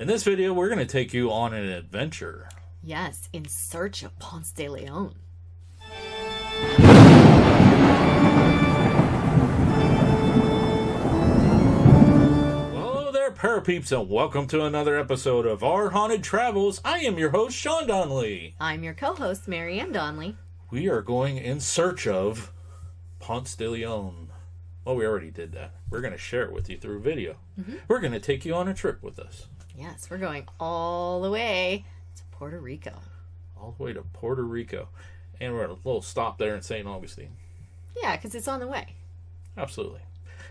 In this video, we're going to take you on an adventure. Yes, in search of Ponce de León. Hello there, parapeeps, and welcome to another episode of Our Haunted Travels. I am your host, Sean Donnelly. I'm your co-host, Marianne Donnelly. We are going in search of Ponce de León. Well, we already did that. We're going to share it with you through video. We're going to take you on a trip with us. Yes, we're going all the way to Puerto Rico. All the way to Puerto Rico. And we're at a little stop there in St. Augustine. Yeah, because it's on the way. Absolutely.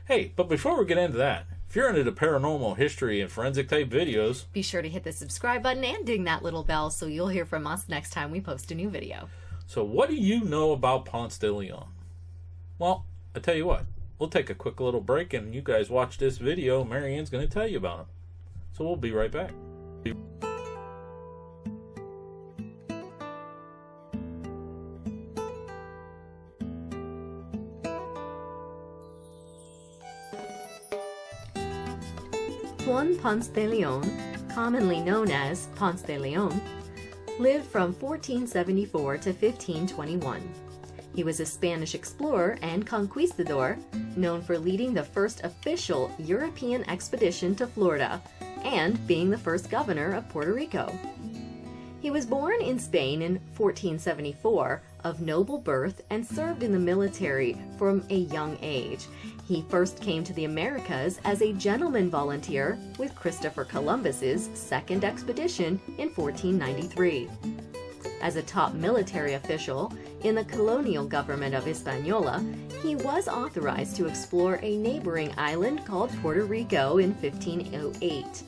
Hey, but before we get into that, if you're into the paranormal history and forensic type videos, Be sure to hit the subscribe button and ding that little bell so you'll hear from us next time we post a new video. so what do you know about Ponce de León? Well, I tell you what, we'll take a quick little break and you guys watch this video. Marianne's going to tell you about him. So we'll be right back. Juan Ponce de León, commonly known as Ponce de León, lived from 1474 to 1521. He was a Spanish explorer and conquistador, known for leading the first official European expedition to Florida and being the first governor of Puerto Rico. He was born in Spain in 1474, of noble birth, and served in the military from a young age. He first came to the Americas as a gentleman volunteer with Christopher Columbus's second expedition in 1493. As a top military official in the colonial government of Hispaniola, he was authorized to explore a neighboring island called Puerto Rico in 1508,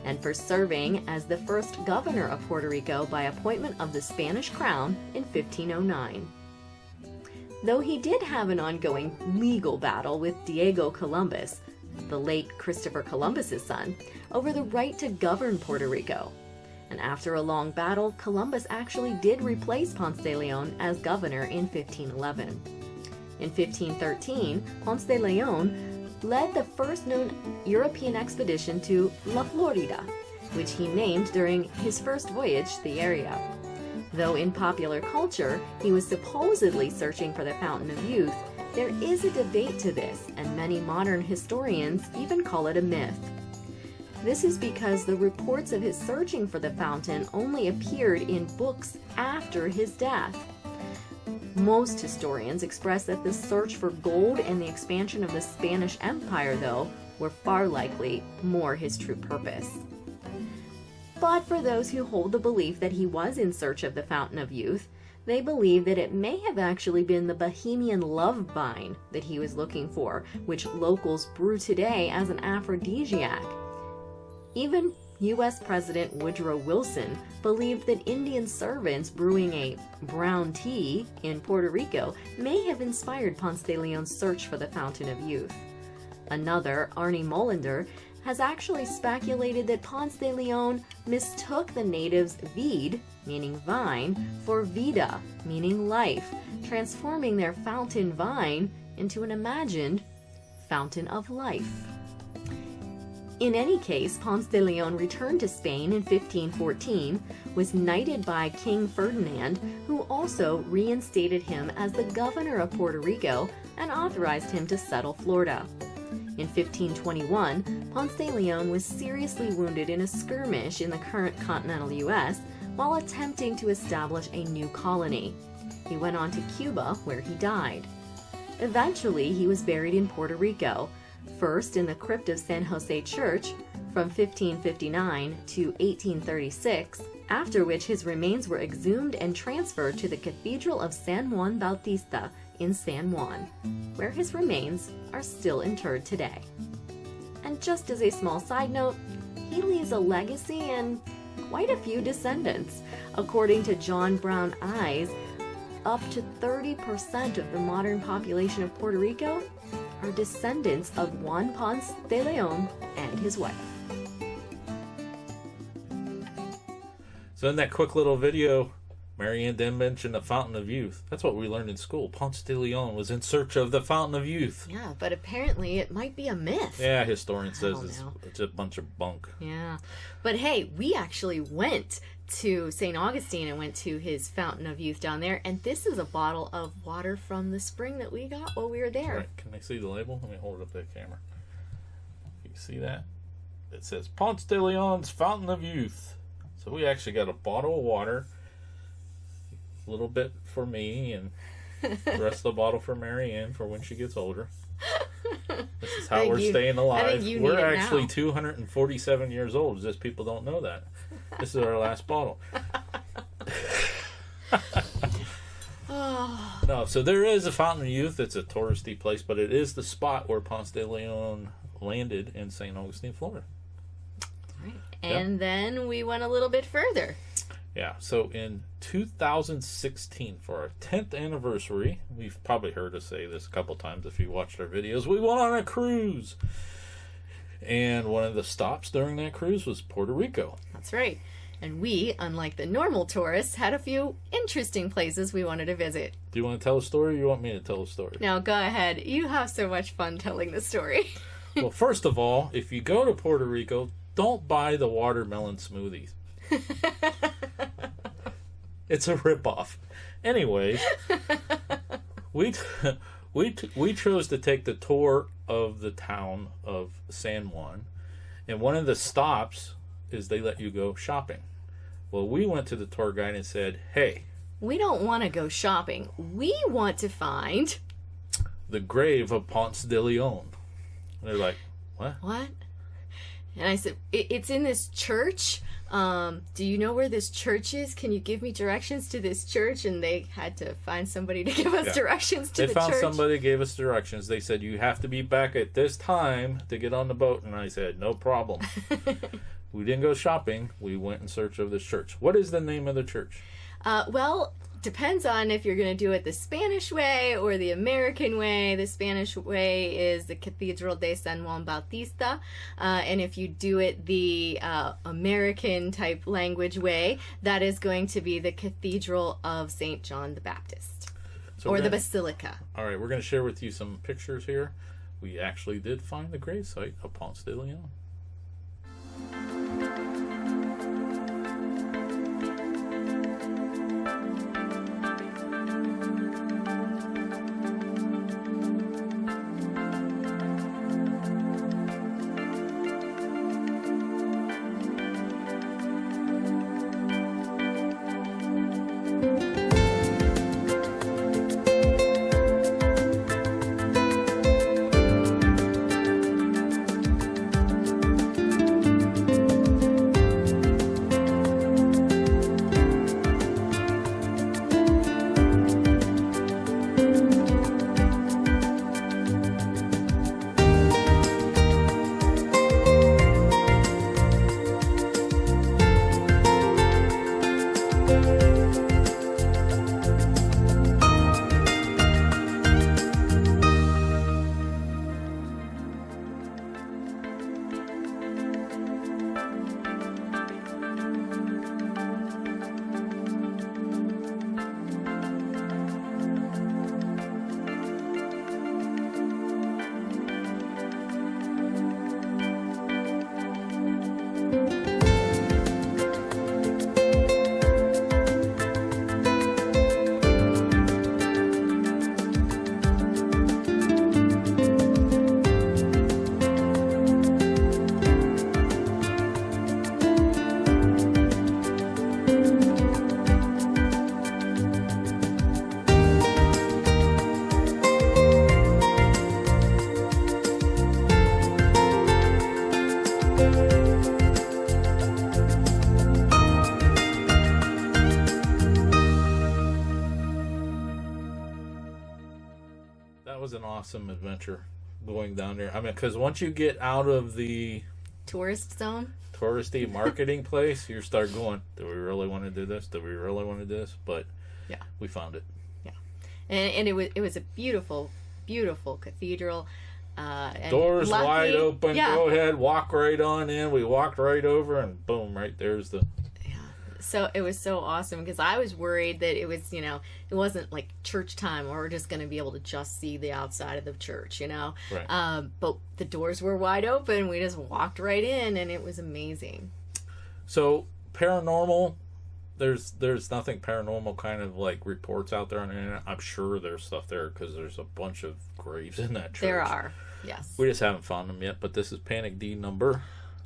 and for serving as the first governor of Puerto Rico by appointment of the Spanish crown in 1509. Though he did have an ongoing legal battle with Diego Columbus, the late Christopher Columbus's son, over the right to govern Puerto Rico. And after a long battle, Columbus actually did replace Ponce de León as governor in 1511. In 1513, Ponce de León led the first known European expedition to La Florida, which he named during his first voyage to the area. Though in popular culture, he was supposedly searching for the Fountain of Youth, there is a debate to this, and many modern historians even call it a myth. This is because the reports of his searching for the fountain only appeared in books after his death. Most historians express that the search for gold and the expansion of the Spanish Empire, though, were far likely more his true purpose. But for those who hold the belief that he was in search of the Fountain of Youth, they believe that it may have actually been the Bohemian love vine that he was looking for, which locals brew today as an aphrodisiac. Even U.S. President Woodrow Wilson believed that Indian servants brewing a brown tea in Puerto Rico may have inspired Ponce de León's search for the Fountain of Youth. Another, Arnie Molander, has actually speculated that Ponce de León mistook the natives' vide, meaning vine, for vida, meaning life, transforming their fountain vine into an imagined fountain of life. In any case, Ponce de León returned to Spain in 1514, was knighted by King Ferdinand, who also reinstated him as the governor of Puerto Rico and authorized him to settle Florida. In 1521, Ponce de León was seriously wounded in a skirmish in the current continental U.S. while attempting to establish a new colony. He went on to Cuba, where he died. Eventually, he was buried in Puerto Rico, first in the crypt of San Jose Church from 1559 to 1836, after which his remains were exhumed and transferred to the Cathedral of San Juan Bautista in San Juan, where his remains are still interred today. And just as a small side note, he leaves a legacy and quite a few descendants. According to John Brown Eyes, up to 30% of the modern population of Puerto Rico are descendants of Juan Ponce de León and his wife. So in that quick little video, Marianne didn't mention the Fountain of Youth. That's what we learned in school. Ponce de Leon was in search of the Fountain of Youth. Yeah, but apparently it might be a myth. Yeah, historian says it's a bunch of bunk. Yeah. But hey, we actually went to St. Augustine and went to his Fountain of Youth down there, and this is a bottle of water from the spring that we got while we were there. Right. Can they see the label? Let me hold up that camera. You see that? It says Ponce de Leon's Fountain of Youth. So we actually got a bottle of water. A little bit for me, and the rest of the bottle for Marianne for when she gets older. This is how we're staying alive. We're actually 247 years old. Just people don't know that. This is our last bottle. No, so there is a Fountain of Youth. It's a touristy place, but it is the spot where Ponce de Leon landed in St. Augustine, Florida. Right. And then we went a little bit further. Yeah, so in 2016, for our 10th anniversary, we've probably heard us say this a couple times if you watched our videos, we went on a cruise. And one of the stops during that cruise was Puerto Rico. That's right. And we, unlike the normal tourists, had a few interesting places we wanted to visit. Do you want to tell a story or you want me to tell a story? Now, go ahead. You have so much fun telling the story. Well, first of all, if you go to Puerto Rico, don't buy the watermelon smoothies. It's a ripoff. Anyways, we chose to take the tour of the town of San Juan, and one of the stops is they let you go shopping. Well, we went to the tour guide and said, "Hey, we don't want to go shopping. We want to find the grave of Ponce de Leon." And they're like, "What? What?" And I said, "It's in this church. Do you know where this church is? Can you give me directions to this church?" And they had to find somebody to give us directions to the church. They found somebody, gave us directions. They said, "You have to be back at this time to get on the boat." And I said, "No problem." We didn't go shopping. We went in search of this church. What is the name of the church? Well, depends on if you're going to do it the Spanish way or the American way. The Spanish way is the Cathedral de San Juan Bautista. And if you do it the American type language way, that is going to be the Cathedral of St. John the Baptist. So the Basilica. All right, we're going to share with you some pictures here. We actually did find the gravesite of Ponce de Leon. Was an awesome adventure going down there. I mean, because once you get out of the tourist zone, touristy marketing place, you start going, do we really want to do this? Do we really want to do this? But yeah, we found it. Yeah, and it was a beautiful cathedral. And doors wide open. Yeah. Go ahead, walk right on in. We walked right over, and boom, right there's the so awesome because I was worried that it was, it wasn't like church time or we're just going to be able to just see the outside of the church, Right. But the doors were wide open. We just walked right in and it was amazing. So paranormal, there's nothing paranormal kind of like reports out there on the internet. I'm sure there's stuff there because there's a bunch of graves in that church. There are, yes. We just haven't found them yet, but this is Panic D number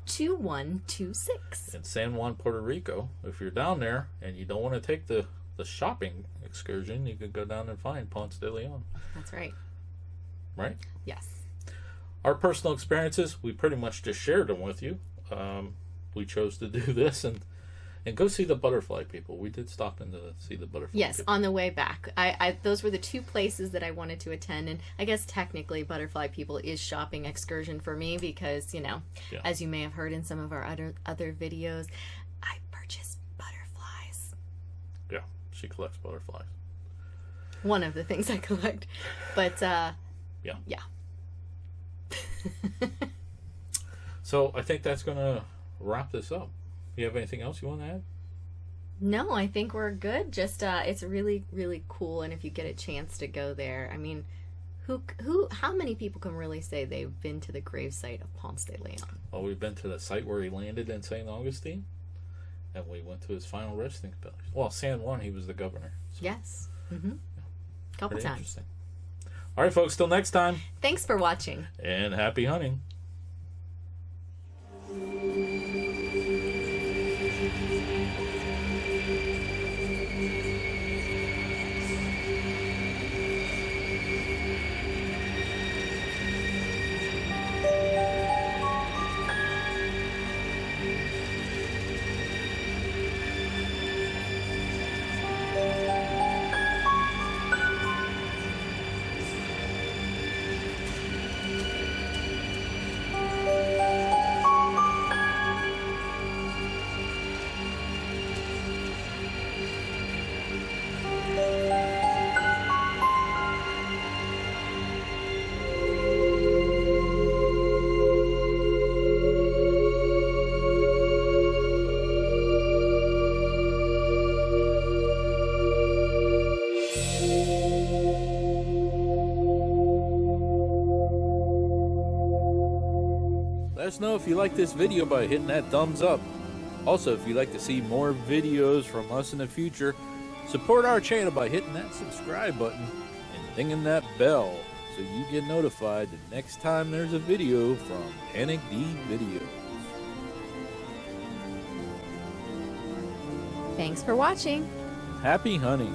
2126 in San Juan, Puerto Rico. If you're down there and you don't want to take the shopping excursion, you could go down and find Ponce de León. That's right. Right? Yes. Our personal experiences, we pretty much just shared them with you. We chose to do this and go see the butterfly people. We did stop in to see the butterfly Yes, people. on the way back. I those were the two places that I wanted to attend, and I guess technically Butterfly People is shopping excursion for me because, as you may have heard in some of our other videos, I purchase butterflies. Yeah, she collects butterflies. One of the things I collect. But Yeah. So I think that's going to wrap this up. You have anything else you want to add? No, I think we're good. Just it's really, really cool, and if you get a chance to go there, I mean, how many people can really say they've been to the gravesite of Ponce de León? Well, we've been to the site where he landed in St. Augustine, and we went to his final resting place. Well, San Juan, he was the governor. So. Yes. Mm-hmm. Couple Pretty times. Interesting. All right, folks, till next time. Thanks for watching. And happy hunting. Let us know if you like this video by hitting that thumbs up. Also, if you'd like to see more videos from us in the future, support our channel by hitting that subscribe button and dinging that bell so you get notified the next time there's a video from Panic D Videos. Thanks for watching. Happy hunting!